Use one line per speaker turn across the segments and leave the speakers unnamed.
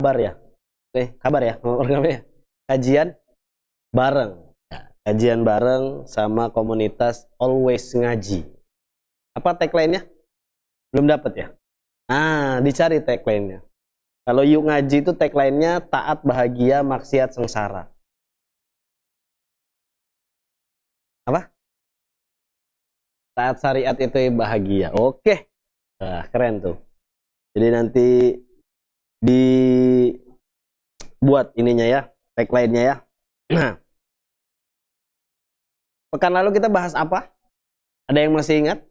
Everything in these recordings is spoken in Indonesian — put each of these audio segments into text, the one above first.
kabar ya. Kabar ya, programnya. Kajian bareng. Kajian bareng sama komunitas Always Ngaji. Apa tagline-nya? Belum dapat ya? Nah, dicari tagline-nya. Kalau Yuk Ngaji itu tagline-nya taat bahagia, maksiat sengsara. Apa? Taat syariat itu bahagia. Oke. Nah, keren tuh. Jadi nanti dibuat ininya ya, tagline-nya ya. Nah, pekan lalu kita bahas apa? Ada yang masih ingat?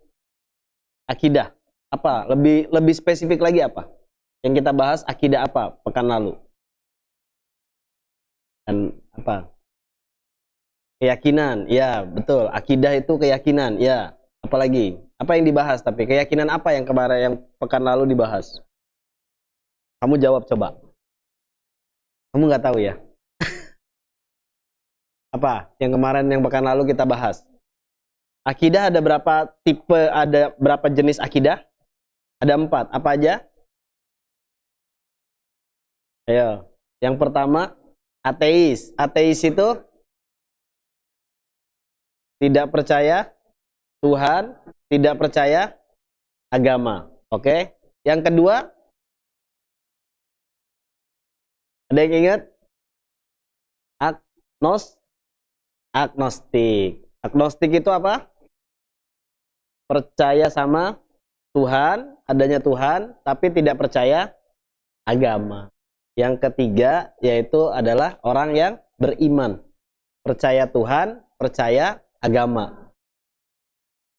Akidah. Apa? Lebih spesifik lagi apa? Yang kita bahas akidah apa pekan lalu? Dan apa? Keyakinan. Ya, betul. Akidah itu keyakinan. Ya. Apalagi? Apa yang dibahas? Tapi keyakinan apa yang kemarin yang pekan lalu dibahas? Kamu jawab coba. Kamu nggak tahu ya? Apa? Yang kemarin yang pekan lalu kita bahas? Akidah ada berapa tipe? Ada berapa jenis akidah? Ada 4. Apa aja? Ayo. Yang pertama, ateis. Ateis itu tidak percaya Tuhan, tidak percaya agama. Oke? Yang kedua, ada yang ingat? Agnostik. Agnostik itu apa? Percaya sama Tuhan, adanya Tuhan, tapi tidak percaya agama. Yang ketiga, yaitu adalah orang yang beriman. Percaya Tuhan, percaya agama.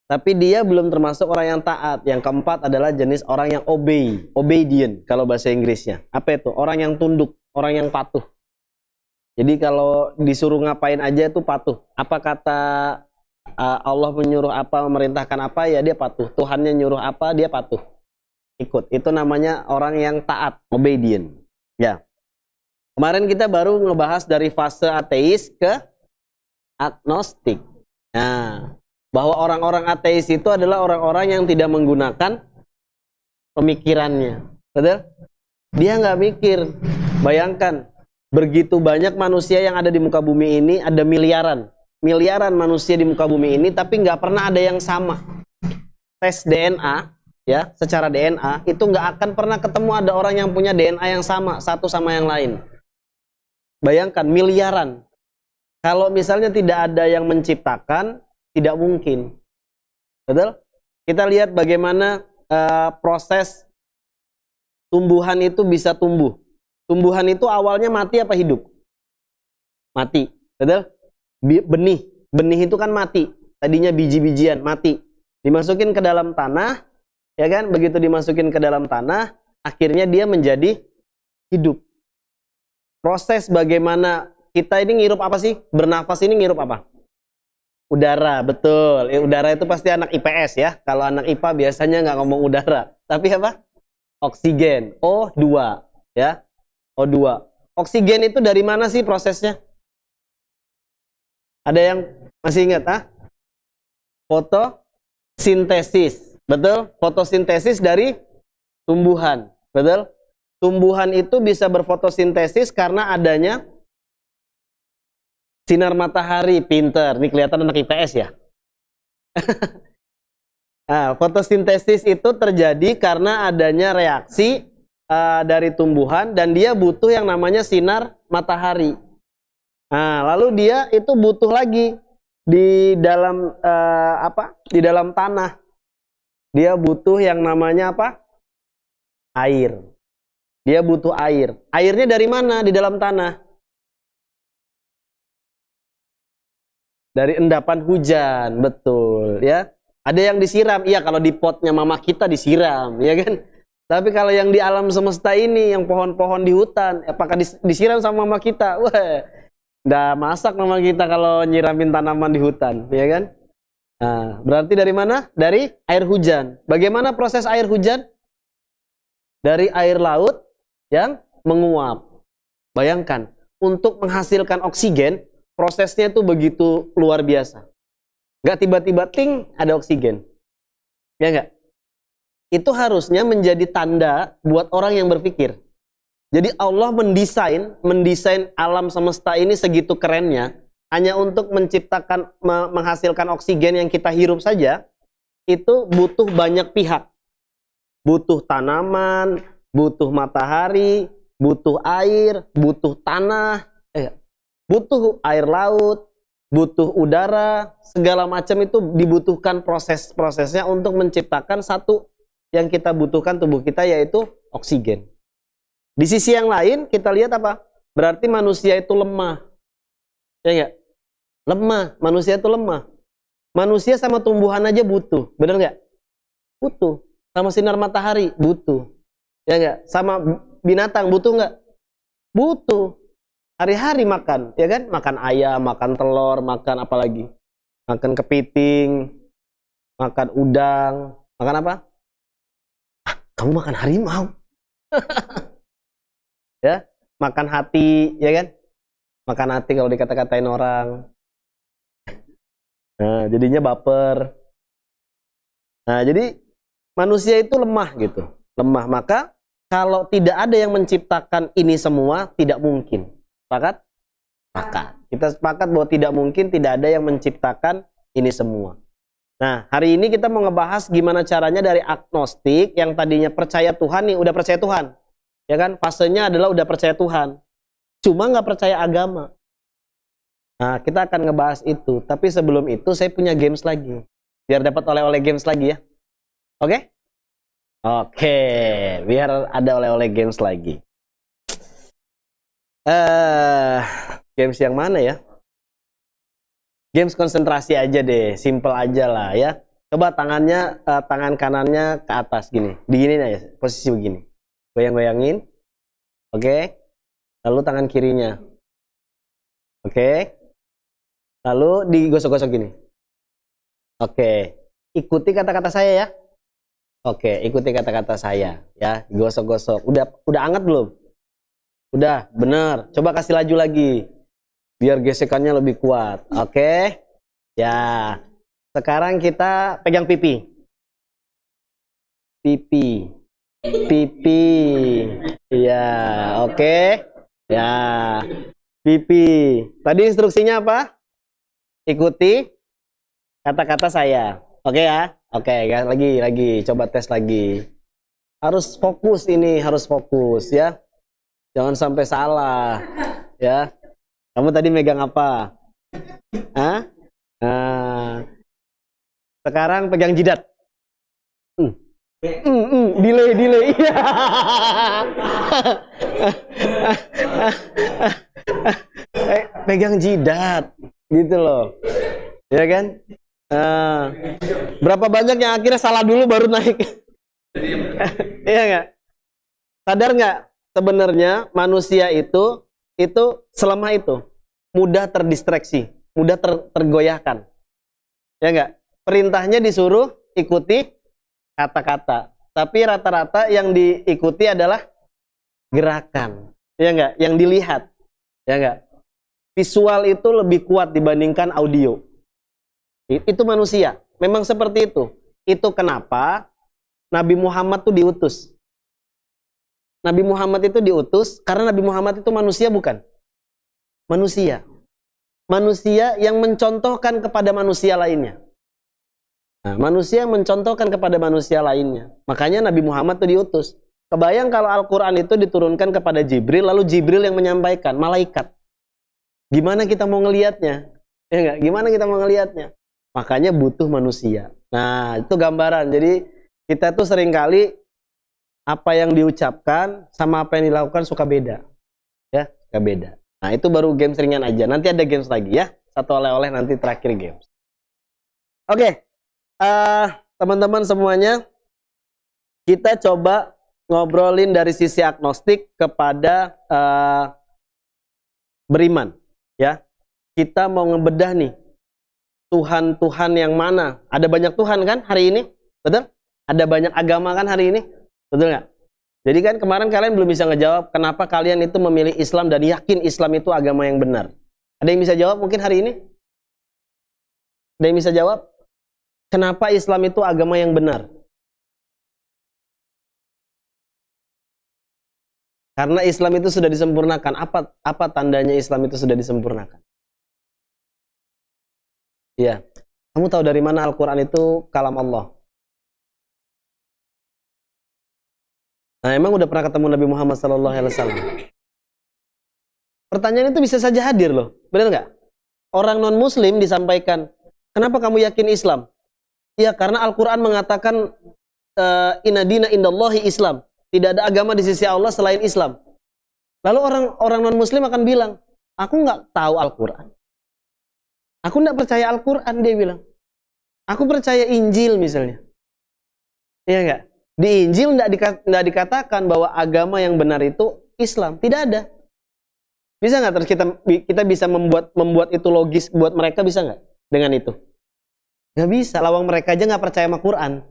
Tapi dia belum termasuk orang yang taat. Yang keempat adalah jenis orang yang obedient kalau bahasa Inggrisnya. Apa itu? Orang yang tunduk, orang yang patuh. Jadi kalau disuruh ngapain aja itu patuh. Apa kata Allah menyuruh apa, memerintahkan apa, ya dia patuh. Tuhannya nyuruh apa, dia patuh. Ikut. Itu namanya orang yang taat, obedient. Ya. Kemarin kita baru ngebahas dari fase ateis ke agnostik. Nah, bahwa orang-orang ateis itu adalah orang-orang yang tidak menggunakan pemikirannya. Betul? Dia nggak mikir. Bayangkan, begitu banyak manusia yang ada di muka bumi ini, ada miliaran manusia di muka bumi ini, tapi nggak pernah ada yang sama. Tes DNA, ya, secara DNA, itu nggak akan pernah ketemu ada orang yang punya DNA yang sama, satu sama yang lain. Bayangkan, miliaran. Kalau misalnya tidak ada yang menciptakan, tidak mungkin. Betul? Kita lihat bagaimana proses tumbuhan itu bisa tumbuh. Tumbuhan itu awalnya mati apa hidup? Mati. Betul? Benih itu kan mati. Tadinya biji-bijian, mati. Dimasukin ke dalam tanah, ya kan? Begitu dimasukin ke dalam tanah, akhirnya dia menjadi hidup. Proses bagaimana kita ini ngirup apa sih? Bernafas ini ngirup apa? Udara, betul. Udara itu pasti anak IPS ya. Kalau anak IPA biasanya nggak ngomong udara. Tapi apa? Oksigen. O2. Ya. O2. Oksigen itu dari mana sih prosesnya? Ada yang masih ingat? Fotosintesis. Betul? Fotosintesis dari tumbuhan. Betul? Tumbuhan itu bisa berfotosintesis karena adanya sinar matahari. Pinter. Ini kelihatan anak IPS ya. Nah, fotosintesis itu terjadi karena adanya reaksi dari tumbuhan dan dia butuh yang namanya sinar matahari. Nah, lalu dia itu butuh lagi di dalam di dalam tanah. Dia butuh yang namanya apa? Air. Dia butuh air. Airnya dari mana? Di dalam tanah. Dari endapan hujan, betul ya. Ada yang disiram, iya kalau di potnya mama kita disiram, ya kan. Tapi kalau yang di alam semesta ini, yang pohon-pohon di hutan, apakah disiram sama mama kita? Wah, udah masak mama kita kalau nyiramin tanaman di hutan, ya kan. Nah, berarti dari mana? Dari air hujan. Bagaimana proses air hujan? Dari air laut yang menguap. Bayangkan, untuk menghasilkan oksigen, prosesnya itu begitu luar biasa. Gak tiba-tiba ting ada oksigen. Ya enggak? Itu harusnya menjadi tanda buat orang yang berpikir. Jadi Allah mendesain alam semesta ini segitu kerennya, hanya untuk menciptakan, menghasilkan oksigen yang kita hirup saja, itu butuh banyak pihak. Butuh tanaman, butuh matahari, butuh air, butuh tanah, butuh air laut, butuh udara, segala macam itu dibutuhkan proses-prosesnya untuk menciptakan satu yang kita butuhkan tubuh kita, yaitu oksigen. Di sisi yang lain kita lihat apa? Berarti manusia itu lemah. Ya enggak? Lemah, manusia itu lemah. Manusia sama tumbuhan aja butuh, benar nggak? Butuh. Sama sinar matahari butuh. Ya enggak? Sama binatang butuh nggak? Butuh. Hari-hari makan, ya kan? Makan ayam, makan telur, makan apa lagi? Makan kepiting, makan udang, makan apa? Kamu makan harimau. Ya, makan hati, ya kan? Makan hati kalau dikata-katain orang. Nah, jadinya baper. Nah, jadi manusia itu lemah gitu. Lemah, maka kalau tidak ada yang menciptakan ini semua, tidak mungkin. Sepakat? Sepakat. Kita sepakat bahwa tidak mungkin tidak ada yang menciptakan ini semua. Nah, hari ini kita mau ngebahas gimana caranya dari agnostik yang tadinya percaya Tuhan nih, udah percaya Tuhan. Ya kan? Fasenya adalah udah percaya Tuhan. Cuma nggak percaya agama. Nah, kita akan ngebahas itu. Tapi sebelum itu saya punya games lagi. Biar dapat oleh-oleh games lagi ya. Oke? Oke, biar ada oleh-oleh games lagi. Games yang mana ya? Games konsentrasi aja deh, simple aja lah ya. Coba tangannya, tangan kanannya ke atas gini, diginin aja, posisi begini. Goyang-goyangin, oke. Lalu tangan kirinya, oke. Lalu digosok-gosok gini, oke. Ikuti kata-kata saya ya. Oke, ikuti kata-kata saya ya. Gosok-gosok. Udah anget belum? Udah, bener. Coba kasih laju lagi. Biar gesekannya lebih kuat. Oke. Ya. Sekarang kita pegang pipi. Pipi. Pipi. Iya, oke. Ya. Pipi. Tadi instruksinya apa? Ikuti kata-kata saya. Oke ya? Oke, lagi. Coba tes lagi. Harus fokus ini, harus fokus ya. Jangan sampai salah. Ya. Kamu tadi megang apa? Hah? Nah. Sekarang pegang jidat. Delay. Iya. Pegang jidat. Gitu loh. Ya kan? Berapa banyak yang akhirnya salah dulu baru naik? Iya nggak? Sadar nggak? Sebenarnya manusia itu selemah itu, mudah terdistraksi, mudah tergoyahkan. Ya nggak? Perintahnya disuruh ikuti kata-kata, tapi rata-rata yang diikuti adalah gerakan. Ya nggak? Yang dilihat. Ya nggak? Visual itu lebih kuat dibandingkan audio. Itu manusia. Memang seperti itu. Itu kenapa Nabi Muhammad tuh diutus. Nabi Muhammad itu diutus karena Nabi Muhammad itu manusia bukan? Manusia. Manusia yang mencontohkan kepada manusia lainnya. Nah, manusia yang mencontohkan kepada manusia lainnya. Makanya Nabi Muhammad itu diutus. Kebayang kalau Al-Quran itu diturunkan kepada Jibril, lalu Jibril yang menyampaikan, malaikat. Gimana kita mau ngelihatnya? Ya enggak? Gimana kita mau ngelihatnya? Makanya butuh manusia. Nah, itu gambaran. Jadi kita tuh seringkali apa yang diucapkan sama apa yang dilakukan suka beda. Ya, suka beda. Nah, itu baru games ringan aja. Nanti ada games lagi ya. Satu oleh-oleh nanti terakhir games. Oke. Teman-teman semuanya, kita coba ngobrolin dari sisi agnostik kepada beriman, ya. Kita mau ngebedah nih. Tuhan-Tuhan yang mana? Ada banyak Tuhan kan hari ini? Betul? Ada banyak agama kan hari ini? Betul nggak? Jadi kan kemarin kalian belum bisa ngejawab kenapa kalian itu memilih Islam dan yakin Islam itu agama yang benar. Ada yang bisa jawab mungkin hari ini? Ada yang bisa jawab? Kenapa Islam itu agama yang benar? Karena Islam itu sudah disempurnakan. Apa tandanya Islam itu sudah disempurnakan? Iya. Kamu tahu dari mana Al-Quran itu kalam Allah? Nah, emang udah pernah ketemu Nabi Muhammad SAW? Pertanyaan itu bisa saja hadir loh. Benar nggak? Orang non-muslim disampaikan, kenapa kamu yakin Islam? Ya, karena Al-Quran mengatakan, inna dina indallahi Islam. Tidak ada agama di sisi Allah selain Islam. Lalu orang non-muslim akan bilang, aku nggak tahu Al-Quran. Aku nggak percaya Al-Quran, dia bilang. Aku percaya Injil misalnya. Iya nggak? Di Injil nggak dikatakan bahwa agama yang benar itu Islam. Tidak ada. Bisa nggak terus kita bisa membuat itu logis buat mereka, bisa nggak dengan itu? Nggak bisa. Lawang mereka aja nggak percaya sama Quran.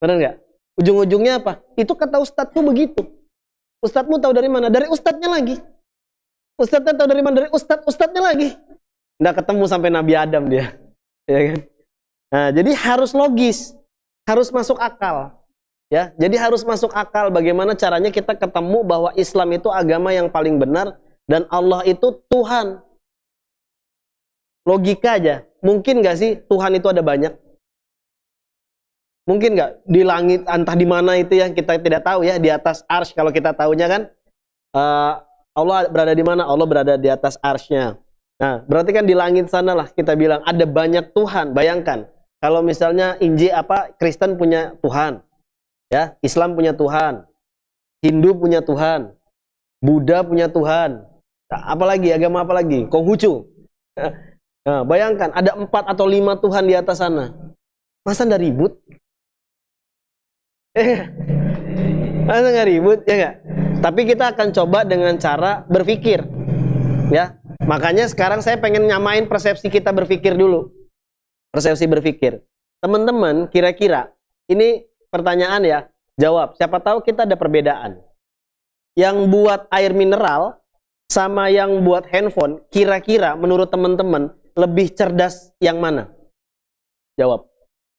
Benar nggak? Ujung-ujungnya apa? Itu kata ustadzku begitu. Ustadzmu tahu dari mana? Dari ustadznya lagi. Ustadznya tahu dari mana? Dari ustadznya lagi. Nggak ketemu sampai Nabi Adam dia. Ya kan? Nah, jadi harus logis. Harus masuk akal. Ya, jadi harus masuk akal bagaimana caranya kita ketemu bahwa Islam itu agama yang paling benar dan Allah itu Tuhan. Logika aja. Mungkin nggak sih Tuhan itu ada banyak? Mungkin nggak? Di langit entah di mana itu yang kita tidak tahu ya, di atas arsy kalau kita tahunya kan Allah berada di mana? Allah berada di atas arsy-Nya. Nah, berarti kan di langit sana lah kita bilang ada banyak Tuhan. Bayangkan kalau misalnya Kristen punya Tuhan. Ya, Islam punya Tuhan, Hindu punya Tuhan, Buddha punya Tuhan, apalagi agama apalagi, Konghucu. Nah, bayangkan ada 4 atau 5 Tuhan di atas sana, masa nggak ribut? Masa nggak ribut ya nggak? Tapi kita akan coba dengan cara berpikir, ya. Makanya sekarang saya pengen nyamain persepsi kita berpikir dulu, persepsi berpikir. Teman-teman, kira-kira ini pertanyaan ya, jawab. Siapa tahu kita ada perbedaan. Yang buat air mineral sama yang buat handphone, kira-kira menurut teman-teman lebih cerdas yang mana? Jawab.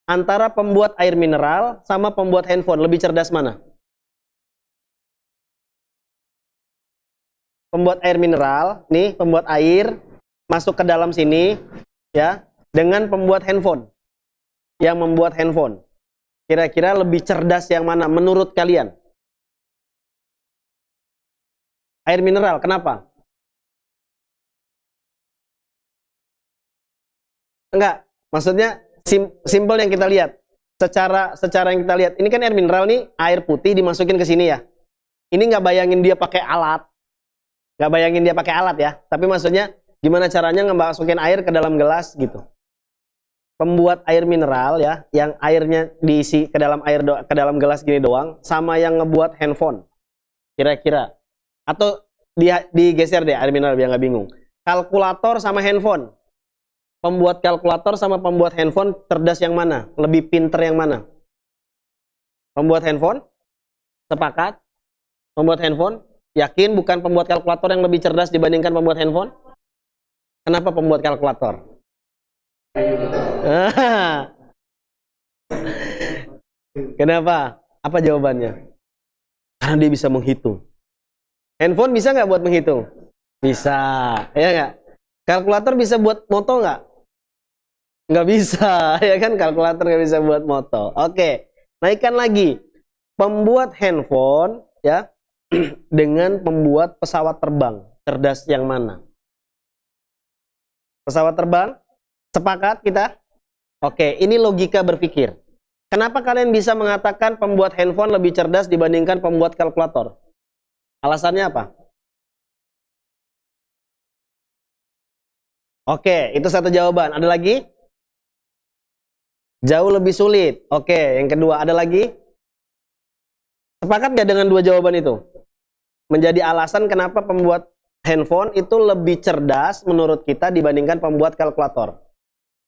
Antara pembuat air mineral sama pembuat handphone, lebih cerdas mana? Pembuat air mineral, nih pembuat air masuk ke dalam sini, ya, dengan pembuat handphone. Yang membuat handphone. Kira-kira lebih cerdas yang mana menurut kalian? Air mineral, kenapa? Enggak, maksudnya simpel yang kita lihat. Secara yang kita lihat, ini kan air mineral nih, air putih dimasukin ke sini ya. Ini nggak bayangin dia pakai alat. Nggak bayangin dia pakai alat ya. Tapi maksudnya gimana caranya ngemasukin air ke dalam gelas gitu. Pembuat air mineral ya, yang airnya diisi ke dalam ke dalam gelas gini doang, sama yang ngebuat handphone. Kira-kira. Atau digeser deh air mineral biar nggak bingung. Kalkulator sama handphone. Pembuat kalkulator sama pembuat handphone cerdas yang mana? Lebih pinter yang mana? Pembuat handphone? Sepakat? Pembuat handphone? Yakin bukan pembuat kalkulator yang lebih cerdas dibandingkan pembuat handphone? Kenapa pembuat kalkulator? Kenapa? Apa jawabannya? Karena dia bisa menghitung. Handphone bisa nggak buat menghitung? Bisa, ya nggak? Kalkulator bisa buat moto nggak? Nggak bisa, ya kan? Kalkulator nggak bisa buat moto. Oke, naikkan lagi. Pembuat handphone, ya, dengan pembuat pesawat terbang, cerdas yang mana? Pesawat terbang? Sepakat kita? Oke, ini logika berpikir. Kenapa kalian bisa mengatakan pembuat handphone lebih cerdas dibandingkan pembuat kalkulator? Alasannya apa? Oke, itu satu jawaban. Ada lagi? Jauh lebih sulit. Oke, yang kedua, ada lagi? Sepakat nggak dengan 2 jawaban itu? Menjadi alasan kenapa pembuat handphone itu lebih cerdas menurut kita dibandingkan pembuat kalkulator.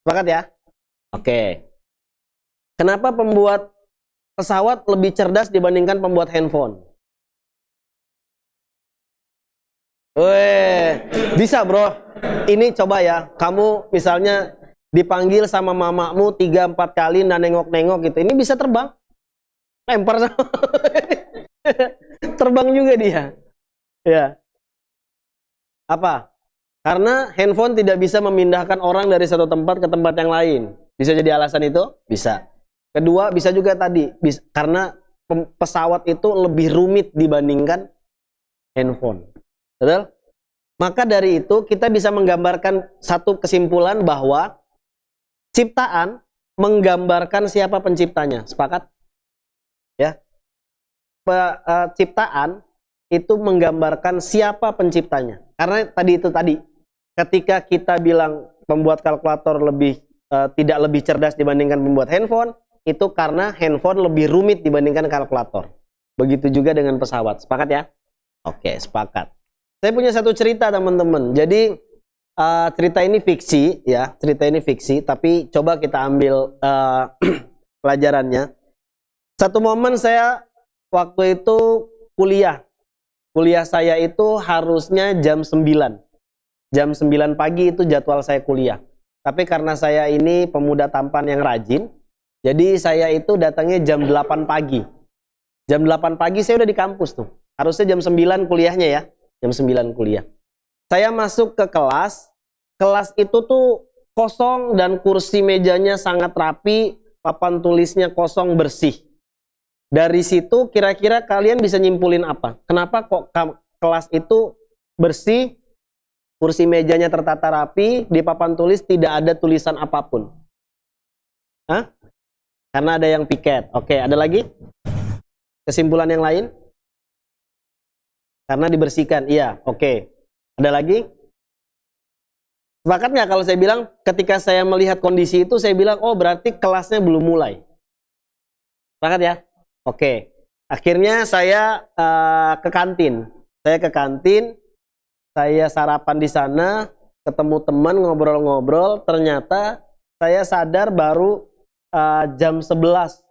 Sepakat ya? Oke. Kenapa pembuat pesawat lebih cerdas dibandingkan pembuat handphone? Weh, bisa bro. Ini coba ya, kamu misalnya dipanggil sama mamamu 3-4 kali dan nengok-nengok gitu. Ini bisa terbang. Lempar sama. Terbang juga dia. Ya. Apa? Karena handphone tidak bisa memindahkan orang dari satu tempat ke tempat yang lain. Bisa jadi alasan itu? Bisa. Kedua, bisa juga tadi, karena pesawat itu lebih rumit dibandingkan handphone. Betul? Maka dari itu kita bisa menggambarkan satu kesimpulan bahwa ciptaan menggambarkan siapa penciptanya. Sepakat? Ya. Ciptaan itu menggambarkan siapa penciptanya. Karena tadi ketika kita bilang pembuat kalkulator tidak lebih cerdas dibandingkan pembuat handphone, itu karena handphone lebih rumit dibandingkan kalkulator. Begitu juga dengan pesawat. Sepakat ya? Oke, sepakat. Saya punya satu cerita teman-teman. Jadi cerita ini fiksi ya, cerita ini fiksi, tapi coba kita ambil pelajarannya. Satu momen saya waktu itu kuliah. Kuliah saya itu harusnya jam 9. Jam 9 pagi itu jadwal saya kuliah. Tapi karena saya ini pemuda tampan yang rajin, jadi saya itu datangnya jam 8 pagi. Jam 8 pagi saya udah di kampus tuh. Harusnya jam 9 kuliahnya ya. Jam 9 kuliah. Saya masuk ke kelas. Kelas itu tuh kosong dan kursi mejanya sangat rapi. Papan tulisnya kosong bersih. Dari situ kira-kira kalian bisa nyimpulin apa? Kenapa kok kelas itu bersih, kursi mejanya tertata rapi, di papan tulis tidak ada tulisan apapun? Hah? Karena ada yang piket. Oke, ada lagi? Kesimpulan yang lain? Karena dibersihkan. Iya, oke. Ada lagi? Sepakat nggak kalau saya bilang ketika saya melihat kondisi itu, saya bilang, oh berarti kelasnya belum mulai. Sepakat ya? Oke, akhirnya saya ke kantin. Saya ke kantin, saya sarapan di sana, ketemu teman, ngobrol-ngobrol. Ternyata saya sadar baru jam 11.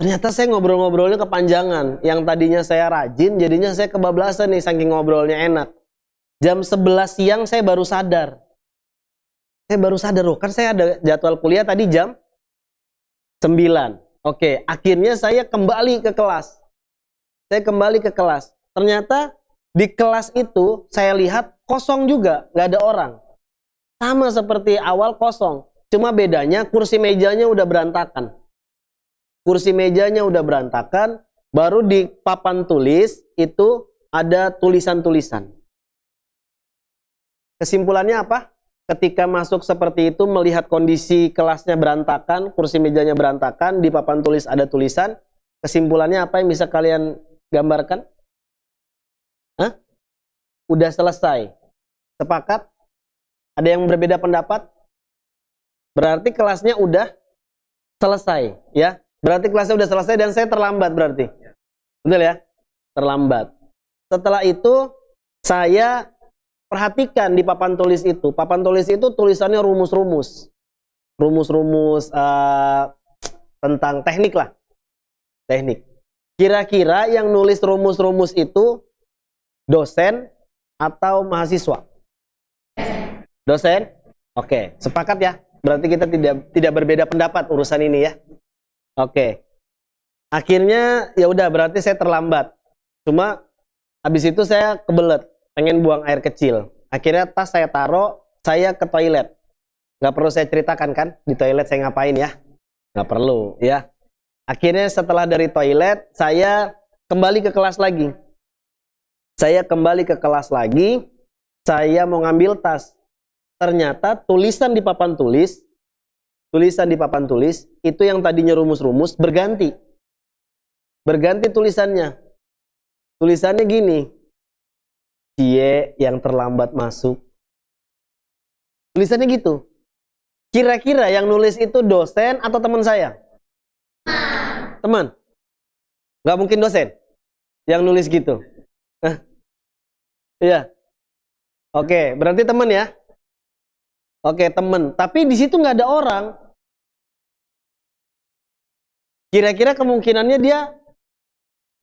Ternyata saya ngobrol-ngobrolnya kepanjangan. Yang tadinya saya rajin, jadinya saya kebablasan nih, saking ngobrolnya enak. Jam 11 siang saya baru sadar. Saya baru sadar, loh, kan saya ada jadwal kuliah tadi jam 9. Oke, akhirnya saya kembali ke kelas. Saya kembali ke kelas. Ternyata di kelas itu saya lihat kosong juga, nggak ada orang. Sama seperti awal kosong. Cuma bedanya kursi mejanya udah berantakan. Kursi mejanya udah berantakan, baru di papan tulis itu ada tulisan-tulisan. Kesimpulannya apa? Ketika masuk seperti itu, melihat kondisi kelasnya berantakan, kursi mejanya berantakan, di papan tulis ada tulisan, kesimpulannya apa yang bisa kalian gambarkan? Hah? Udah selesai. Sepakat? Ada yang berbeda pendapat? Berarti kelasnya udah selesai, ya? Berarti kelasnya udah selesai dan saya terlambat berarti. Betul ya? Terlambat. Setelah itu, saya perhatikan di papan tulis itu. Papan tulis itu tulisannya rumus-rumus. Rumus-rumus tentang teknik lah. Teknik. Kira-kira yang nulis rumus-rumus itu dosen atau mahasiswa? Dosen? Oke, sepakat ya? Berarti kita tidak berbeda pendapat urusan ini ya. Oke. Akhirnya ya udah, berarti saya terlambat. Cuma habis itu saya kebelet, pengen buang air kecil. Akhirnya tas saya taruh, saya ke toilet. Nggak perlu saya ceritakan kan, di toilet saya ngapain ya? Nggak perlu ya. Akhirnya setelah dari toilet, saya kembali ke kelas lagi. Saya kembali ke kelas lagi, saya mau ngambil tas. Ternyata tulisan di papan tulis, itu yang tadinya rumus-rumus, berganti. Berganti tulisannya. Tulisannya gini, Cie yang terlambat masuk. Tulisannya gitu. Kira-kira yang nulis itu dosen atau teman saya? Teman? Gak mungkin dosen yang nulis gitu. Iya. Oke, berarti teman ya. Oke, teman. Tapi di situ nggak ada orang. Kira-kira kemungkinannya dia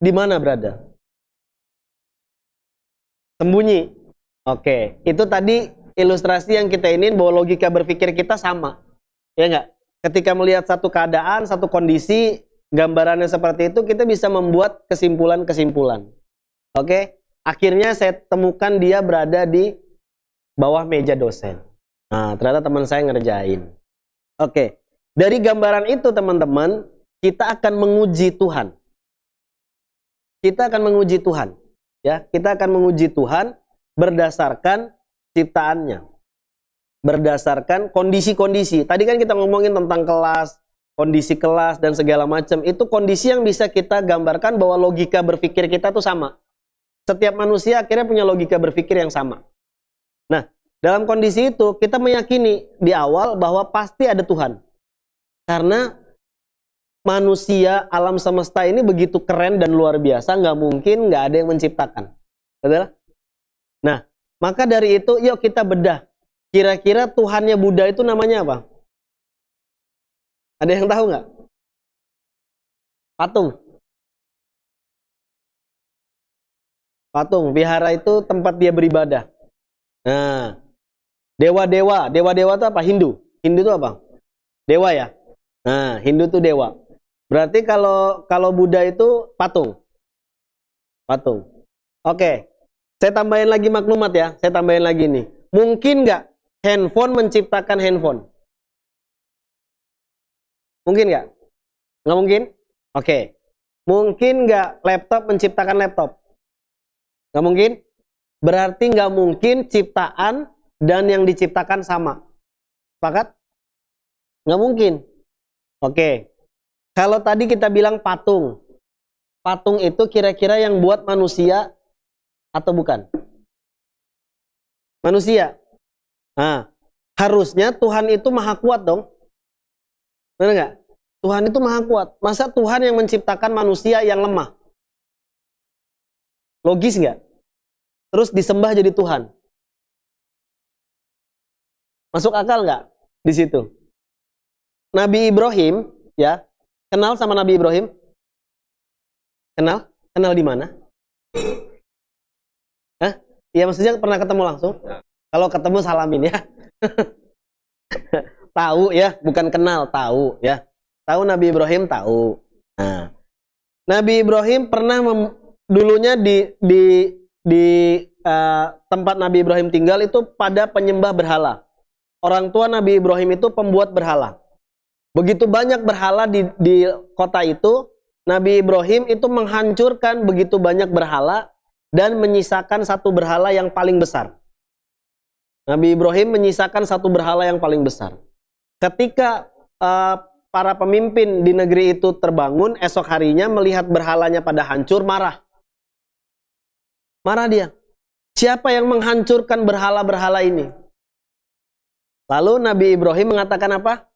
di mana berada? Sembunyi. Oke, itu tadi ilustrasi yang kita ingin bahwa logika berpikir kita sama. Ya nggak? Ketika melihat satu keadaan, satu kondisi, gambarannya seperti itu, kita bisa membuat kesimpulan-kesimpulan. Oke? Akhirnya saya temukan dia berada di bawah meja dosen. Nah, ternyata teman saya ngerjain. Oke, dari gambaran itu teman-teman, kita akan menguji Tuhan. Kita akan menguji Tuhan. Ya, kita akan menguji Tuhan berdasarkan ciptaannya. Berdasarkan kondisi-kondisi. Tadi kan kita ngomongin tentang kelas, kondisi kelas dan segala macam. Itu kondisi yang bisa kita gambarkan bahwa logika berpikir kita tuh sama. Setiap manusia akhirnya punya logika berpikir yang sama. Nah, dalam kondisi itu kita meyakini di awal bahwa pasti ada Tuhan. Karena manusia, alam semesta ini begitu keren dan luar biasa, nggak mungkin nggak ada yang menciptakan. Betul? Nah, maka dari itu yuk kita bedah. Kira-kira Tuhannya Buddha itu namanya apa? Ada yang tahu nggak? Patung. Patung, wihara itu tempat dia beribadah. Nah, dewa-dewa itu apa? Hindu. Hindu itu apa? Dewa ya. Nah, Hindu itu dewa. Berarti kalau Buddha itu patung. Patung. Oke. Saya tambahin lagi maklumat ya. Saya tambahin lagi nih. Mungkin nggak handphone menciptakan handphone? Mungkin nggak? Nggak mungkin? Oke. Mungkin nggak laptop menciptakan laptop? Nggak mungkin? Berarti nggak mungkin ciptaan dan yang diciptakan sama. Sepakat? Nggak mungkin. Oke. Kalau tadi kita bilang patung. Patung itu kira-kira yang buat manusia atau bukan? Manusia. Nah, harusnya Tuhan itu maha kuat dong. Benar nggak? Tuhan itu maha kuat. Masa Tuhan yang menciptakan manusia yang lemah? Logis nggak? Terus disembah jadi Tuhan. Masuk akal nggak di situ? Nabi Ibrahim, ya, kenal sama Nabi Ibrahim? Kenal? Kenal di mana? Hah? Ya maksudnya pernah ketemu langsung? Kalau ketemu salamin ya. Tahu ya, bukan kenal, tahu ya. Tahu Nabi Ibrahim, tahu. Nah, Nabi Ibrahim pernah dulunya di tempat Nabi Ibrahim tinggal itu pada penyembah berhala. Orang tua Nabi Ibrahim itu pembuat berhala. Begitu banyak berhala di kota itu, Nabi Ibrahim itu menghancurkan begitu banyak berhala dan menyisakan satu berhala yang paling besar. Nabi Ibrahim menyisakan satu berhala yang paling besar. Ketika para pemimpin di negeri itu terbangun, esok harinya melihat berhalanya pada hancur, marah. Marah dia. Siapa yang menghancurkan berhala-berhala ini? Lalu Nabi Ibrahim mengatakan apa?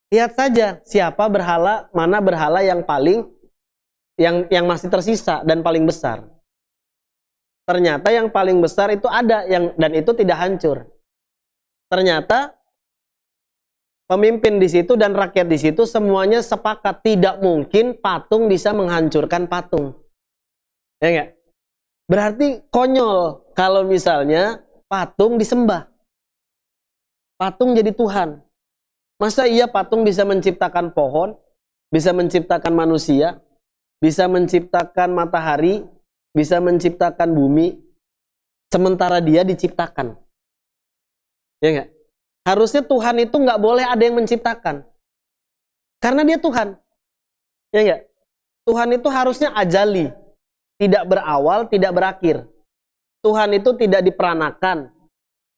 Lihat saja siapa berhala, mana berhala yang paling yang masih tersisa dan paling besar. Ternyata yang paling besar itu ada dan itu tidak hancur. Ternyata pemimpin di situ dan rakyat di situ semuanya sepakat tidak mungkin patung bisa menghancurkan patung. Ya enggak? Berarti konyol kalau misalnya patung disembah. Patung jadi Tuhan. Masa iya patung bisa menciptakan pohon, bisa menciptakan manusia, bisa menciptakan matahari, bisa menciptakan bumi, sementara dia diciptakan. Ya enggak? Harusnya Tuhan itu nggak boleh ada yang menciptakan. Karena dia Tuhan. Ya enggak? Tuhan itu harusnya ajali. Tidak berawal, tidak berakhir. Tuhan itu tidak diperanakan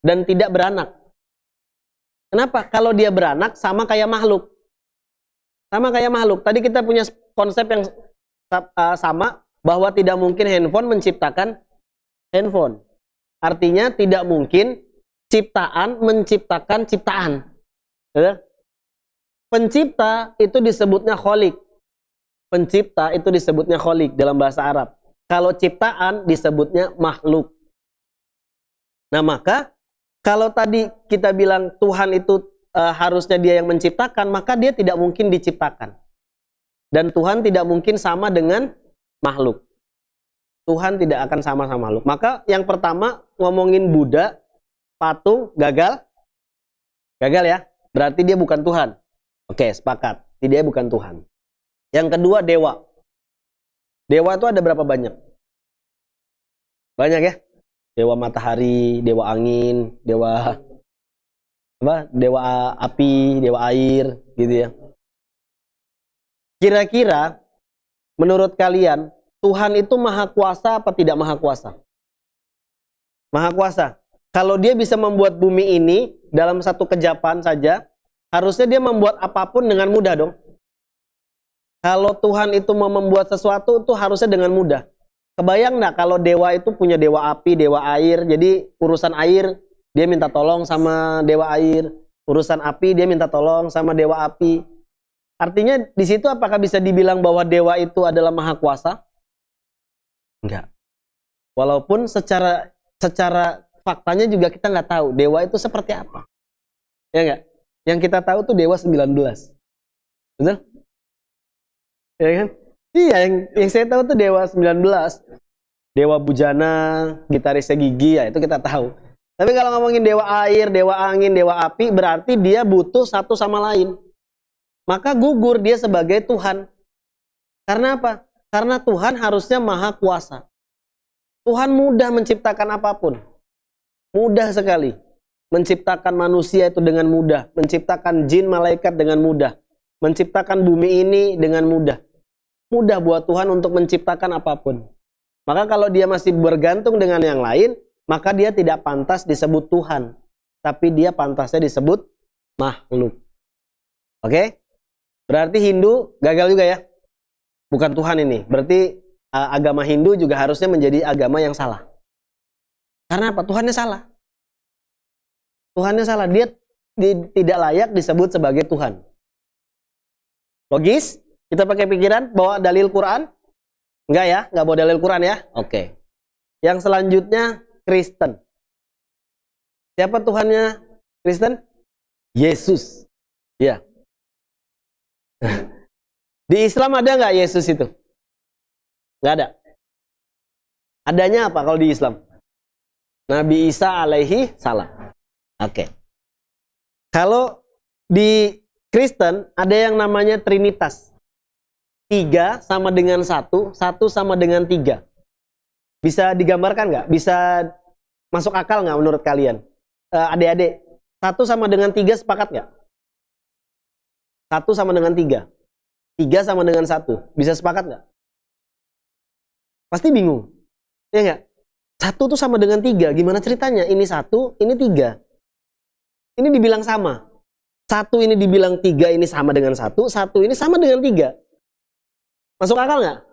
dan tidak beranak. Kenapa? Kalau dia beranak sama kayak makhluk. Sama kayak makhluk. Tadi kita punya konsep yang sama bahwa tidak mungkin handphone menciptakan handphone. Artinya tidak mungkin ciptaan menciptakan ciptaan. Pencipta itu disebutnya kholik. Pencipta itu disebutnya kholik dalam bahasa Arab. Kalau ciptaan disebutnya makhluk. Nah maka kalau tadi kita bilang Tuhan itu harusnya dia yang menciptakan, maka dia tidak mungkin diciptakan. Dan Tuhan tidak mungkin sama dengan makhluk. Tuhan tidak akan sama sama makhluk. Maka yang pertama ngomongin Buddha, patung, gagal. Gagal ya. Berarti dia bukan Tuhan. Oke, sepakat. Dia bukan Tuhan. Yang kedua, dewa. Dewa itu ada berapa banyak? Banyak ya. Dewa matahari, dewa angin, dewa apa? Dewa api, dewa air, gitu ya. Kira-kira menurut kalian Tuhan itu maha kuasa apa tidak maha kuasa? Maha kuasa. Kalau dia bisa membuat bumi ini dalam satu kejapan saja, harusnya dia membuat apapun dengan mudah dong. Kalau Tuhan itu mau membuat sesuatu itu harusnya dengan mudah. Kebayang nggak kalau dewa itu punya dewa api, dewa air, jadi urusan air dia minta tolong sama dewa air, urusan api dia minta tolong sama dewa api. Artinya di situ apakah bisa dibilang bahwa dewa itu adalah maha kuasa? Enggak. Walaupun secara faktanya juga kita nggak tahu dewa itu seperti apa. Ya enggak? Yang kita tahu tuh dewa 19. Betul? Ya kan? Iya, yang saya tahu tuh dewa 19. Dewa Bujana, gitarisnya Gigi, ya itu kita tahu. Tapi kalau ngomongin dewa air, dewa angin, dewa api, berarti dia butuh satu sama lain. Maka gugur dia sebagai Tuhan. Karena apa? Karena Tuhan harusnya maha kuasa. Tuhan mudah menciptakan apapun. Mudah sekali. Menciptakan manusia itu dengan mudah. Menciptakan jin, malaikat dengan mudah. Menciptakan bumi ini dengan mudah. Mudah buat Tuhan untuk menciptakan apapun. Maka kalau dia masih bergantung dengan yang lain, maka dia tidak pantas disebut Tuhan. Tapi dia pantasnya disebut makhluk. Oke? Berarti Hindu gagal juga ya? Bukan Tuhan ini. Berarti agama Hindu juga harusnya menjadi agama yang salah. Karena apa? Tuhannya salah. Tuhannya salah. Dia tidak layak disebut sebagai Tuhan. Logis? Kita pakai pikiran, bawa dalil Quran? Enggak ya? Enggak bawa dalil Quran ya? Oke. Yang selanjutnya, Kristen. Siapa Tuhannya Kristen? Yesus. Ya. Di Islam ada nggak Yesus itu? Nggak ada. Adanya apa kalau di Islam? Nabi Isa alaihi salam. Oke. Kalau di Kristen ada yang namanya Trinitas. 3 sama dengan 1, 1 sama dengan 3. Bisa digambarkan nggak? Bisa masuk akal nggak menurut kalian? Adik-adik, 1 sama dengan 3 sepakat nggak? 1 sama dengan 3. 3 sama dengan 1. Bisa sepakat nggak? Pasti bingung. Ya nggak? 1 tuh sama dengan 3. Gimana ceritanya? Ini 1, ini 3. Ini dibilang sama. 1 ini dibilang 3 ini sama dengan 1. 1 ini sama dengan 3. Masuk akal nggak?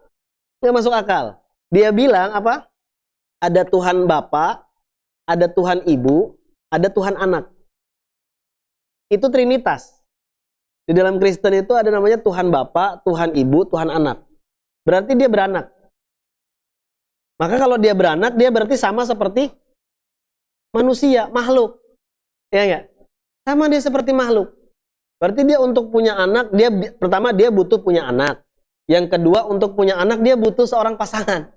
Nggak masuk akal. Dia bilang apa? Ada Tuhan Bapa, ada Tuhan Ibu, ada Tuhan Anak. Itu Trinitas. Di dalam Kristen itu ada namanya Tuhan Bapa, Tuhan Ibu, Tuhan Anak. Berarti dia beranak. Maka kalau dia beranak, dia berarti sama seperti manusia, makhluk. Ya nggak? Sama dia seperti makhluk. Berarti dia untuk punya anak, pertama dia butuh punya anak. Yang kedua, untuk punya anak dia butuh seorang pasangan.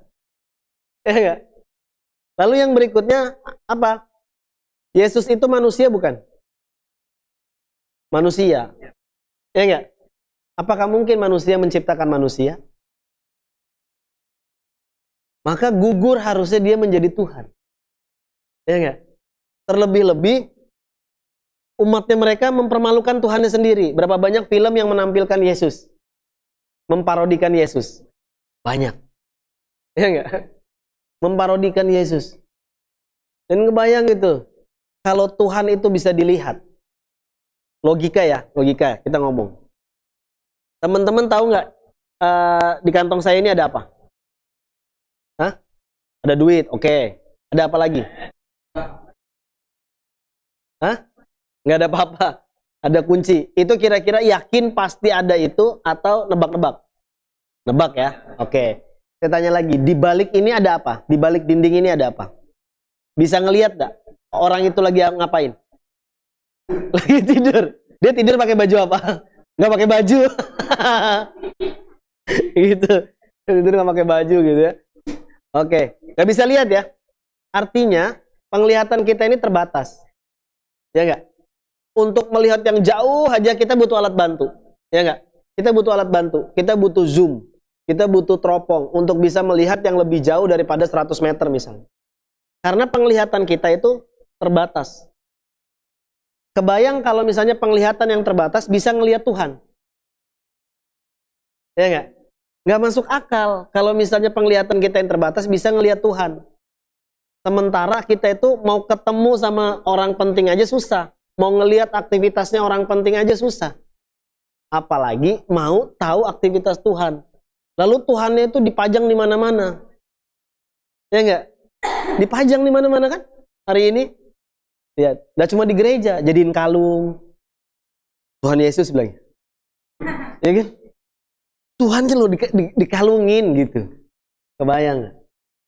Ya enggak? Lalu yang berikutnya apa? Yesus itu manusia bukan? Manusia. Ya enggak? Apakah mungkin manusia menciptakan manusia? Maka gugur harusnya dia menjadi Tuhan. Ya enggak? Terlebih-lebih umatnya mereka mempermalukan Tuhannya sendiri. Berapa banyak film yang menampilkan Yesus? Memparodikan Yesus. Banyak. Ya enggak? Memparodikan Yesus. Dan kebayang gitu. Kalau Tuhan itu bisa dilihat. Logika ya, logika kita ngomong. Teman-teman tahu nggak di kantong saya ini ada apa? Hah? Ada duit, oke. Ada apa lagi? Hah? Nggak ada apa-apa. Ada kunci. Itu kira-kira yakin pasti ada itu atau nebak-nebak? Nebak ya? Oke. Saya tanya lagi, di balik ini ada apa? Di balik dinding ini ada apa? Bisa ngelihat nggak? Orang itu lagi ngapain? Lagi tidur. Dia tidur pakai baju apa? Nggak pakai baju. Gitu. Tidur nggak pakai baju gitu ya. Oke. Nggak bisa lihat ya? Artinya, penglihatan kita ini terbatas. Ya nggak? Untuk melihat yang jauh aja kita butuh alat bantu. Ya nggak? Kita butuh alat bantu. Kita butuh zoom. Kita butuh teropong untuk bisa melihat yang lebih jauh daripada 100 meter misalnya. Karena penglihatan kita itu terbatas. Kebayang kalau misalnya penglihatan yang terbatas bisa ngelihat Tuhan. Ya nggak? Nggak masuk akal kalau misalnya penglihatan kita yang terbatas bisa ngelihat Tuhan. Sementara kita itu mau ketemu sama orang penting aja susah. Mau ngelihat aktivitasnya orang penting aja susah. Apalagi mau tahu aktivitas Tuhan. Lalu Tuhannya itu dipajang di mana-mana. Ya enggak? Dipajang di mana-mana kan? Hari ini. Ya, enggak cuma di gereja, jadiin kalung. Tuhan Yesus bilang. Ya kan? Tuhan kan lo dikalungin gitu. Kebayang nggak?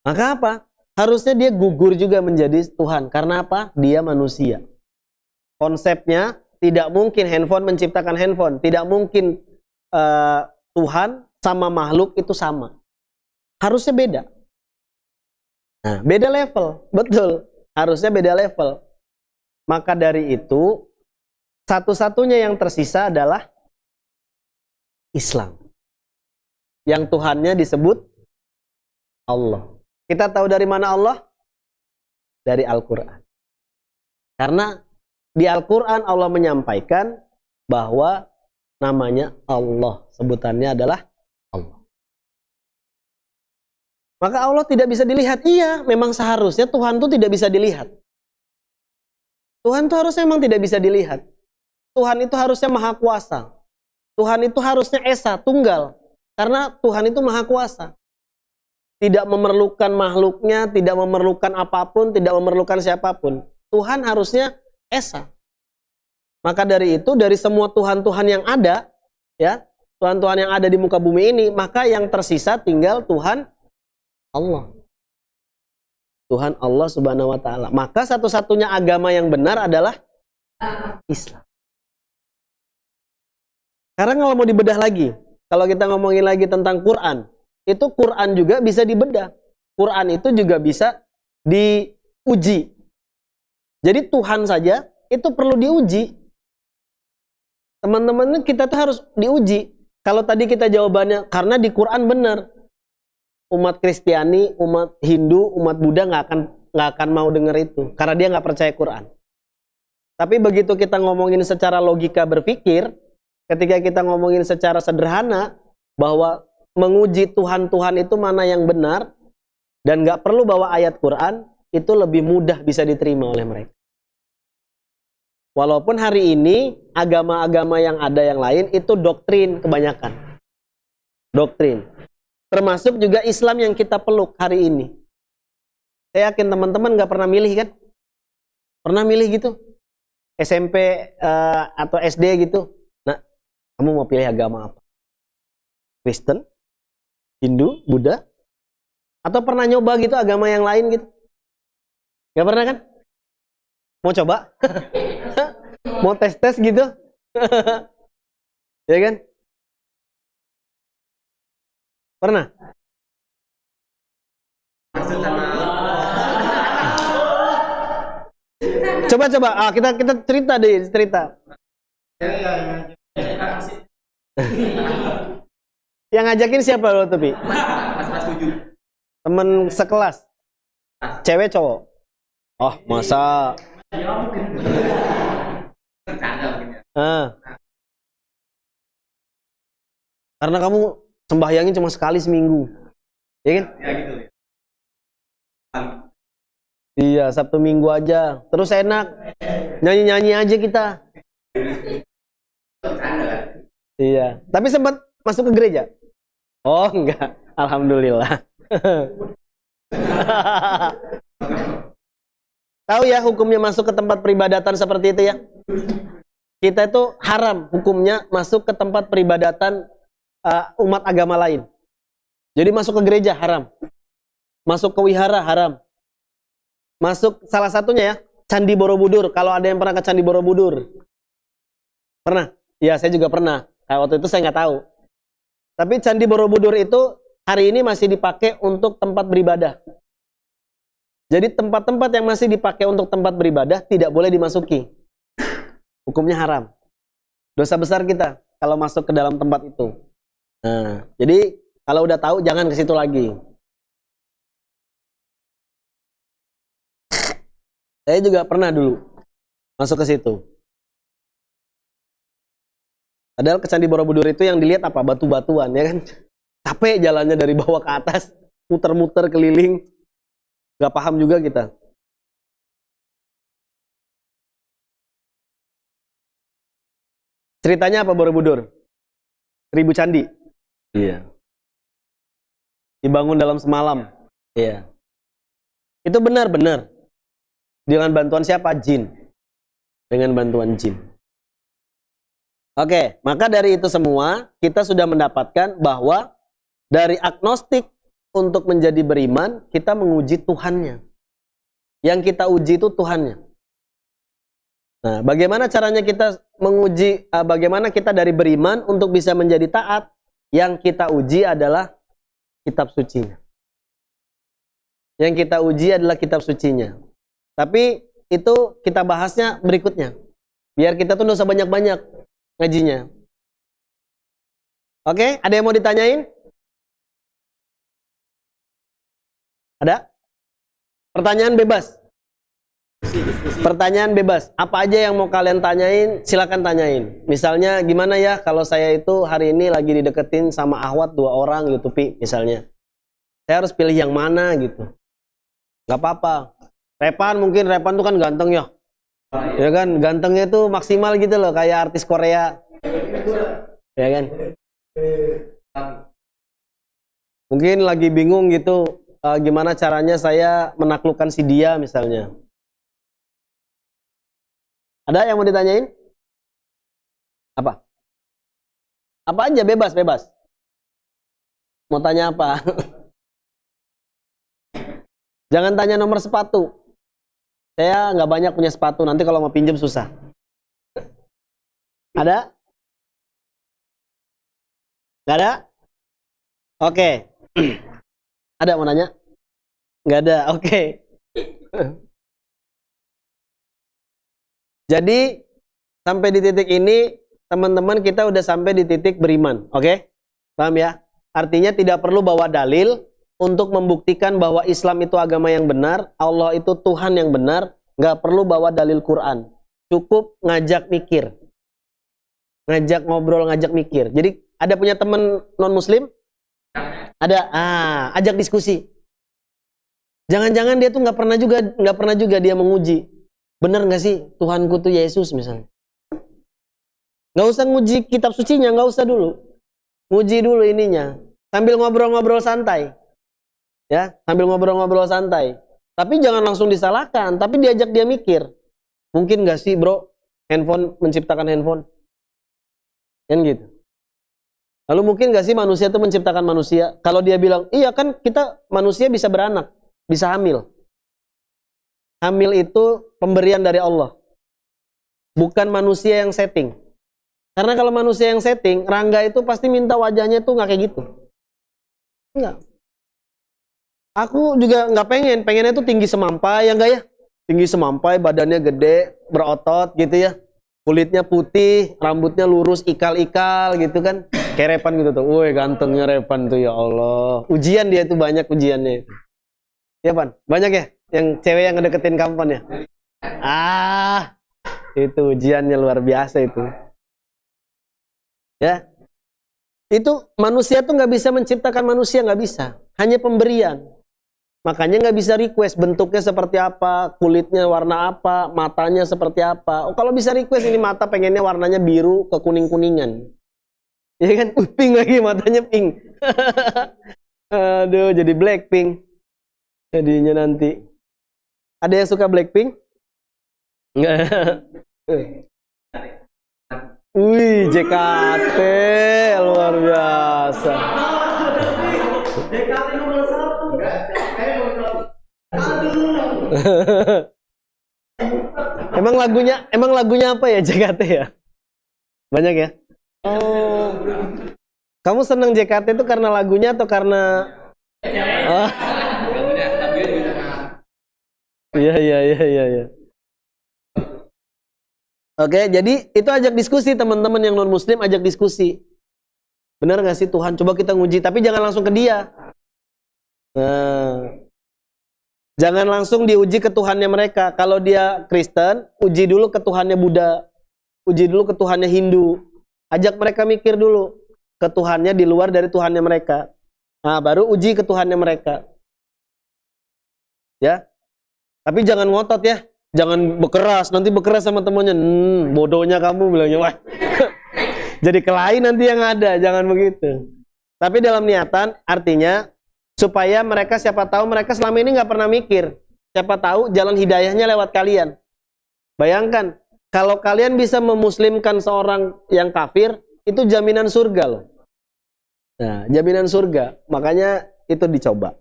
Maka apa? Harusnya dia gugur juga menjadi Tuhan. Karena apa? Dia manusia. Konsepnya tidak mungkin handphone menciptakan handphone. Tidak mungkin Tuhan sama makhluk itu sama. Harusnya beda. Nah, beda level. Betul. Harusnya beda level. Maka dari itu, satu-satunya yang tersisa adalah Islam. Yang Tuhannya disebut Allah. Kita tahu dari mana Allah? Dari Al-Quran. Karena di Al-Quran Allah menyampaikan bahwa namanya Allah. Sebutannya adalah Allah. Maka Allah tidak bisa dilihat. Iya, memang seharusnya Tuhan itu tidak bisa dilihat. Tuhan itu harusnya memang tidak bisa dilihat. Tuhan itu harusnya maha kuasa. Tuhan itu harusnya esa, tunggal. Karena Tuhan itu maha kuasa. Tidak memerlukan makhluknya, tidak memerlukan apapun, tidak memerlukan siapapun. Tuhan harusnya esa. Maka dari itu, dari semua Tuhan-Tuhan yang ada, ya, Tuhan-Tuhan yang ada di muka bumi ini, maka yang tersisa tinggal Tuhan Allah. Tuhan Allah Subhanahu wa Ta'ala. Maka satu-satunya agama yang benar adalah Islam. Sekarang kalau mau dibedah lagi, kalau kita ngomongin lagi tentang Quran, itu Quran juga bisa dibedah. Quran itu juga bisa diuji. Jadi Tuhan saja itu perlu diuji. Teman-teman, kita tuh harus diuji. Kalau tadi kita jawabannya, karena di Quran benar. Umat Kristiani, umat Hindu, umat Buddha nggak akan mau dengar itu. Karena dia nggak percaya Quran. Tapi begitu kita ngomongin secara logika berpikir, ketika kita ngomongin secara sederhana, bahwa menguji Tuhan-Tuhan itu mana yang benar, dan nggak perlu bawa ayat Quran, itu lebih mudah bisa diterima oleh mereka. Walaupun hari ini, agama-agama yang ada yang lain, itu doktrin kebanyakan. Doktrin. Termasuk juga Islam yang kita peluk hari ini. Saya yakin teman-teman nggak pernah milih kan? Pernah milih gitu? SMP atau SD gitu? Nah, kamu mau pilih agama apa? Kristen? Hindu? Buddha? Atau pernah nyoba gitu agama yang lain gitu? Gak pernah kan? Mau coba? Mau tes-tes gitu? Ya kan? Pernah? Coba. Kita cerita deh, cerita. Yang ngajakin siapa lo tapi? Temen sekelas. Cewek cowok? Oh, masa? Karena kamu sembahyangin cuma sekali seminggu. Ya kan? Ya gitu. Iya, Sabtu Minggu aja. Terus enak. Nyanyi-nyanyi aja kita. Iya. Tapi sempat masuk ke gereja? Oh, enggak. Alhamdulillah. Tahu ya hukumnya masuk ke tempat peribadatan seperti itu ya? Kita itu haram hukumnya masuk ke tempat peribadatan umat agama lain. Jadi masuk ke gereja haram. Masuk ke wihara haram. Masuk salah satunya ya, Candi Borobudur. Kalau ada yang pernah ke Candi Borobudur. Pernah? Ya, saya juga pernah. Waktu itu saya nggak tahu. Tapi Candi Borobudur itu hari ini masih dipakai untuk tempat beribadah. Jadi tempat-tempat yang masih dipakai untuk tempat beribadah tidak boleh dimasuki. Hukumnya haram. Dosa besar kita kalau masuk ke dalam tempat itu. Nah, jadi kalau udah tahu jangan ke situ lagi. Saya juga pernah dulu masuk ke situ. Padahal ke Candi Borobudur itu yang dilihat apa? Batu-batuan, ya kan? Capek jalannya dari bawah ke atas, muter-muter keliling. Gak paham juga kita. Ceritanya apa Borobudur? 1000 candi. Iya. Dibangun dalam semalam. Iya. Itu benar-benar. Dengan bantuan siapa? Jin. Dengan bantuan jin. Oke, maka dari itu semua kita sudah mendapatkan bahwa dari agnostik untuk menjadi beriman, kita menguji Tuhannya. Yang kita uji itu Tuhannya. Nah, bagaimana caranya kita menguji, bagaimana kita dari beriman untuk bisa menjadi taat? Yang kita uji adalah kitab sucinya. Yang kita uji adalah kitab sucinya. Tapi itu kita bahasnya berikutnya. Biar kita tuh nggak usah banyak-banyak ngajinya. Oke, ada yang mau ditanyain? Ada? Pertanyaan bebas. Pertanyaan bebas. Apa aja yang mau kalian tanyain, silakan tanyain. Misalnya gimana ya kalau saya itu hari ini lagi dideketin sama Ahwat 2 orang gitu, Pi, misalnya. Saya harus pilih yang mana gitu. Gak apa-apa. Repan mungkin, Repan tuh kan ganteng ya. Ya kan, gantengnya tuh maksimal gitu loh, kayak artis Korea. Ya kan? Mungkin lagi bingung gitu, gimana caranya saya menaklukkan si dia misalnya. Ada yang mau ditanyain? Apa? Apa aja, bebas, bebas. Mau tanya apa? Jangan tanya nomor sepatu. Saya nggak banyak punya sepatu, nanti kalau mau pinjam susah. Ada? Nggak ada? Oke. Ada mau nanya? Nggak ada, oke. Jadi, sampai di titik ini, teman-teman kita udah sampai di titik beriman, oke? Paham ya? Artinya tidak perlu bawa dalil untuk membuktikan bahwa Islam itu agama yang benar, Allah itu Tuhan yang benar, nggak perlu bawa dalil Quran. Cukup ngajak mikir. Ngajak ngobrol, ngajak mikir. Jadi ada punya teman non-muslim? Ada, ajak diskusi. Jangan-jangan dia tuh nggak pernah juga dia menguji. Benar nggak sih Tuhanku tuh Yesus misalnya? Nggak usah nguji kitab sucinya, nggak usah dulu. Nguji dulu ininya. Sambil ngobrol-ngobrol santai. Ya, sambil ngobrol-ngobrol santai. Tapi jangan langsung disalahkan, tapi diajak dia mikir. Mungkin nggak sih bro, handphone menciptakan handphone? Kan gitu. Lalu mungkin nggak sih manusia itu menciptakan manusia? Kalau dia bilang, iya kan kita manusia bisa beranak, bisa hamil. Hamil itu pemberian dari Allah. Bukan manusia yang setting. Karena kalau manusia yang setting, Rangga itu pasti minta wajahnya tuh nggak kayak gitu. Enggak. Aku juga nggak pengennya tuh tinggi semampai, ya enggak ya? Tinggi semampai, badannya gede, berotot gitu ya. Kulitnya putih, rambutnya lurus, ikal-ikal gitu kan. Kayak Repan gitu tuh. Woi, gantengnya Repan tuh, ya Allah. Ujian dia tuh banyak ujiannya. Ya, Pan? Banyak ya? Yang cewek yang ngedeketin kampon ya? Itu ujiannya luar biasa itu. Ya. Itu manusia tuh nggak bisa menciptakan manusia, nggak bisa. Hanya pemberian. Makanya nggak bisa request bentuknya seperti apa, kulitnya warna apa, matanya seperti apa. Kalau bisa request ini mata pengennya warnanya biru ke kuning-kuningan. Ya kan? Pink lagi, matanya pink. Aduh, jadi Blackpink. Jadinya nanti. Ada yang suka Blackpink? Enggak. Wih, JKT luar biasa. JKT nomor 1. Emang lagunya apa ya JKT ya? Banyak ya? Oh. Kamu seneng JKT itu karena lagunya atau karena Iya. Oke, jadi itu ajak diskusi teman-teman yang non muslim, ajak diskusi. Benar nggak sih Tuhan? Coba kita nguji, tapi jangan langsung ke dia. Nah, Jangan langsung diuji ke Tuhannya mereka. Kalau dia Kristen, uji dulu ke Tuhannya Buddha. Uji dulu ke Tuhannya Hindu. Ajak mereka mikir dulu ke Tuhannya di luar dari Tuhannya mereka. Nah, baru uji ke Tuhannya mereka. Ya. Tapi jangan ngotot ya. Jangan berkeras, nanti berkeras sama temannya. Bodohnya kamu bilangnya. Wah. Jadi kelahi nanti yang ada, jangan begitu. Tapi dalam niatan artinya supaya mereka, siapa tahu mereka selama ini nggak pernah mikir. Siapa tahu jalan hidayahnya lewat kalian. Bayangkan, kalau kalian bisa memuslimkan seorang yang kafir, itu jaminan surga loh. Nah, jaminan surga. Makanya itu dicoba.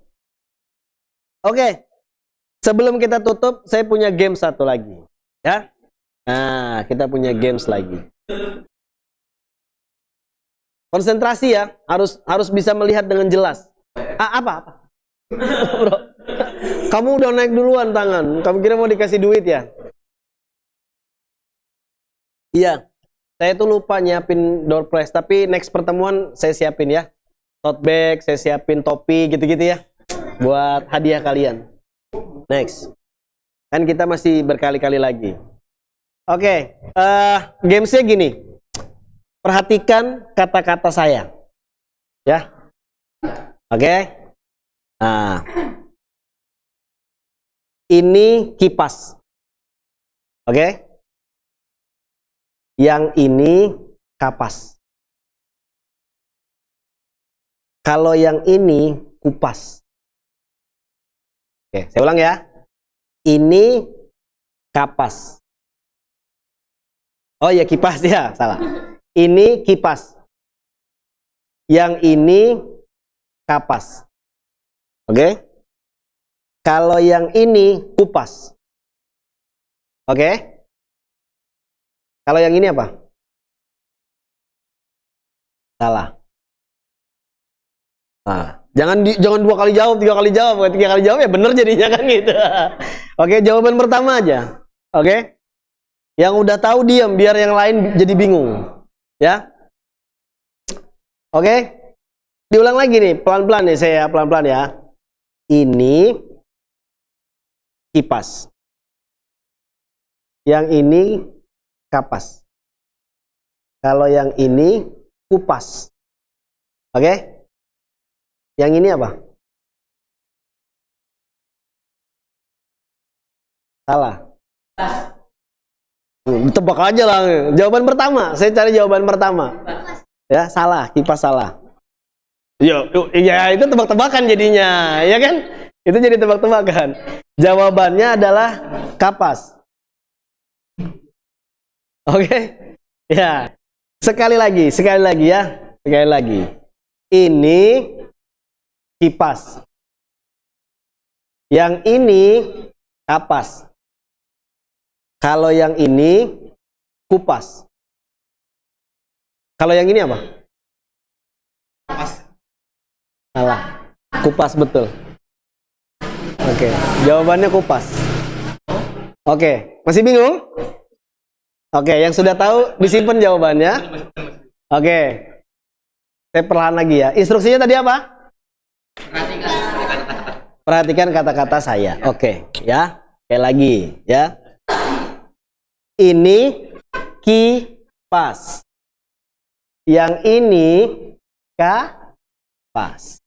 Oke. Sebelum kita tutup, saya punya game satu lagi. Ya. Nah, kita punya games lagi. Konsentrasi ya, harus bisa melihat dengan jelas. Apa? Bro, kamu udah naik duluan tangan. Kamu kira mau dikasih duit ya? Iya, saya tuh lupa nyiapin door prize. Tapi next pertemuan saya siapin ya. Tote bag, saya siapin topi gitu-gitu ya. Buat hadiah kalian. Next. Kan kita masih berkali-kali lagi. Oke, gamesnya gini. Perhatikan kata-kata saya. Ya. Oke. Nah. Ini kipas. Oke. Yang ini kapas. Kalau yang ini kupas. Oke, saya ulang ya. Ini kapas. Oh ya, kipas ya, salah. Ini kipas. Yang ini kapas. Oke? Kalau yang ini kupas. Oke? Kalau yang ini apa? Salah. Nah, jangan dua kali jawab, tiga kali jawab, tiga kali jawab ya bener jadinya kan gitu. Oke, jawaban pertama aja. Oke? Yang udah tahu diam biar yang lain jadi bingung. Ya, oke, diulang lagi nih, pelan-pelan nih saya, pelan-pelan ya. Ini kipas, yang ini kapas. Kalau yang ini kupas, oke? Yang ini apa? Salah. Tebak aja lah. Jawaban pertama, saya cari jawaban pertama. Ya, salah, kipas salah. Ya itu tebak-tebakan jadinya, ya kan? Itu jadi tebak-tebakan. Jawabannya adalah kapas. Oke? Ya. Sekali lagi ya. Sekali lagi. Ini kipas. Yang ini kapas. Kalau yang ini kupas. Kalau yang ini apa? Kupas. Salah. Kupas betul. Oke, jawabannya kupas. Oke, masih bingung? Oke, yang sudah tahu disimpan jawabannya. Oke. Saya perlahan lagi ya. Instruksinya tadi apa? Perhatikan kata-kata saya. Oke, ya. Sekali lagi, ya. Ini kipas. Yang ini kapas.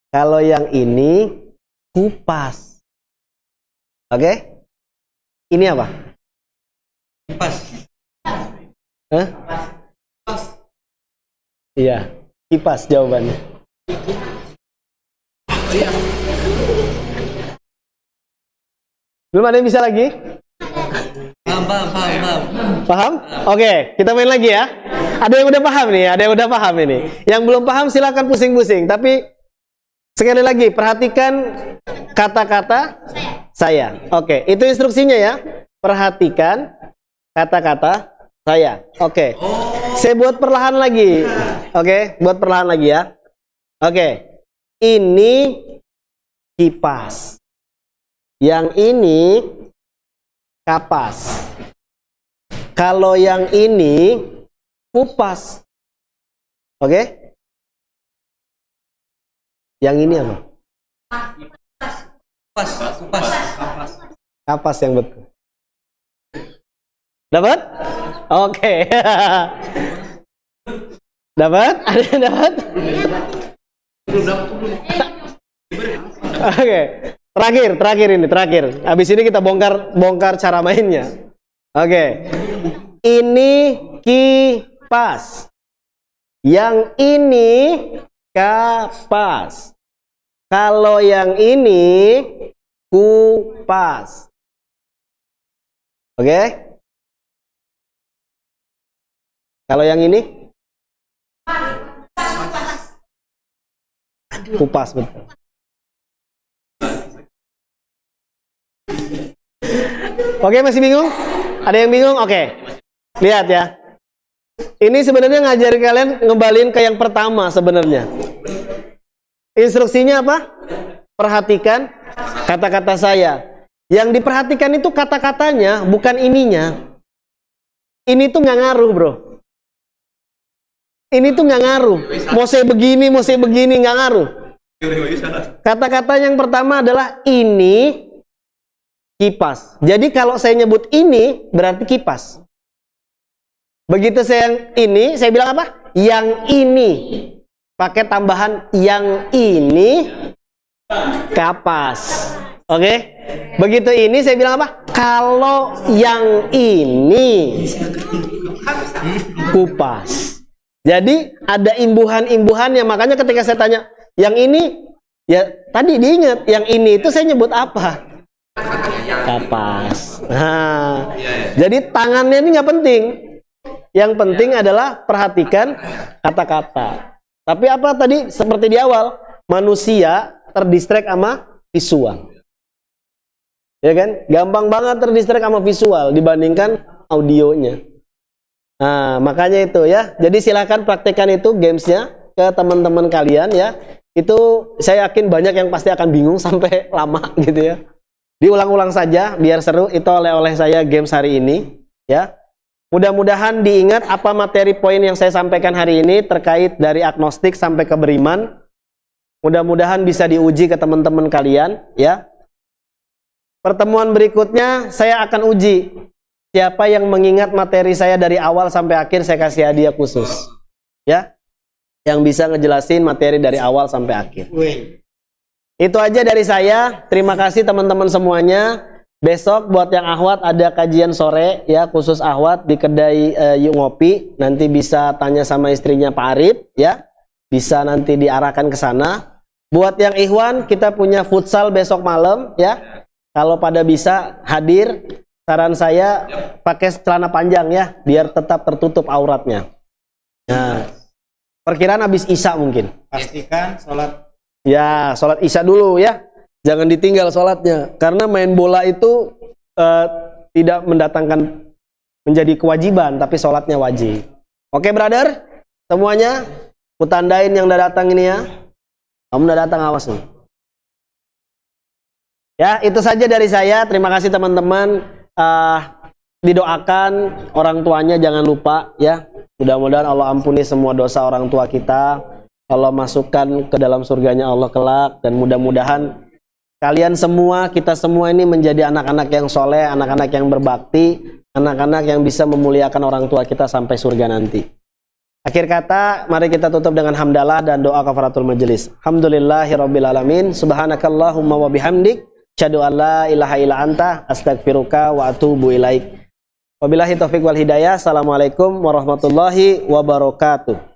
Kalau yang ini kupas. Oke? Ini apa? Kipas. Hah? Kipas. Iya, kipas jawabannya. Belum ada yang bisa lagi? Paham? Oke, kita main lagi ya. Ada yang udah paham nih, ada yang udah paham ini. Yang belum paham silakan pusing-pusing. Tapi sekali lagi perhatikan kata-kata saya. Oke, itu instruksinya ya. Perhatikan kata-kata saya. Oke. Saya buat perlahan lagi. Oke, buat perlahan lagi ya. Oke. Ini kipas. Yang ini kapas. Kalau yang ini kupas. Oke? Yang ini apa? Kapas yang betul. Dapat? Oke. Dapat? Ada yang dapat? Oke. Terakhir. Habis ini kita bongkar cara mainnya. Oke. Ini kipas. Yang ini kapas. Kalau yang ini kupas. Oke? Kalau yang ini kupas, betul. Oke, masih bingung? Ada yang bingung? Oke. Lihat ya. Ini sebenarnya ngajarin kalian ngebalin ke yang pertama sebenarnya. Instruksinya apa? Perhatikan kata-kata saya. Yang diperhatikan itu kata-katanya, bukan ininya. Ini tuh nggak ngaruh, bro. Ini tuh nggak ngaruh. Mau saya begini, nggak ngaruh. Kata-kata yang pertama adalah ini kipas. Jadi kalau saya nyebut ini, berarti kipas. Begitu saya yang ini, saya bilang apa? Yang ini. Pakai tambahan yang ini kapas. Oke? Begitu ini saya bilang apa? Kalau yang ini kupas. Jadi ada imbuhan-imbuhannya. Makanya ketika saya tanya yang ini, ya tadi diingat yang ini itu saya nyebut apa? Kapas. Nah, jadi tangannya ini nggak penting. Yang penting adalah perhatikan kata-kata. Tapi apa tadi seperti di awal, manusia terdistract sama visual. Ya kan? Gampang banget terdistract sama visual dibandingkan audionya. Nah, makanya itu ya. Jadi silakan praktekkan itu gamesnya ke teman-teman kalian ya. Itu saya yakin banyak yang pasti akan bingung sampai lama gitu ya. Diulang-ulang saja biar seru. Itu oleh saya games hari ini ya. Mudah-mudahan diingat apa materi poin yang saya sampaikan hari ini terkait dari agnostik sampai ke beriman. Mudah-mudahan bisa diuji ke teman-teman kalian ya. Pertemuan berikutnya saya akan uji siapa yang mengingat materi saya dari awal sampai akhir, saya kasih hadiah khusus ya. Yang bisa ngejelasin materi dari awal sampai akhir. Itu aja dari saya. Terima kasih teman-teman semuanya. Besok buat yang Ahwat ada kajian sore ya, khusus Ahwat di kedai Yuk Ngopi. Nanti bisa tanya sama istrinya Pak Arif ya. Bisa nanti diarahkan ke sana. Buat yang Ikhwan kita punya futsal besok malam ya. Kalau pada bisa hadir, saran saya pakai celana panjang ya, biar tetap tertutup auratnya. Nah, perkiraan habis Isya mungkin.
Pastikan sholat.
Ya, sholat Isya dulu ya. Jangan ditinggal sholatnya, karena main bola itu tidak mendatangkan menjadi kewajiban, tapi sholatnya wajib. Oke, brother, semuanya, aku tandain yang udah datang ini ya. Kamu udah datang, awas nih. Ya, itu saja dari saya. Terima kasih teman-teman. Didoakan orang tuanya jangan lupa ya. Mudah-mudahan Allah ampuni semua dosa orang tua kita. Allah masukkan ke dalam surganya Allah kelak, dan mudah-mudahan kalian semua, kita semua ini menjadi anak-anak yang soleh, anak-anak yang berbakti, anak-anak yang bisa memuliakan orang tua kita sampai surga nanti. Akhir kata, mari kita tutup dengan hamdalah dan doa kafaratul majelis. Alhamdulillahirrabbilalamin. Subhanakallahumma wa bihamdik. Asyhadu an la ilaha illa anta. Astaghfiruka wa atubu ilaik. Wabillahi taufiq wal hidayah. Assalamualaikum warahmatullahi wabarakatuh.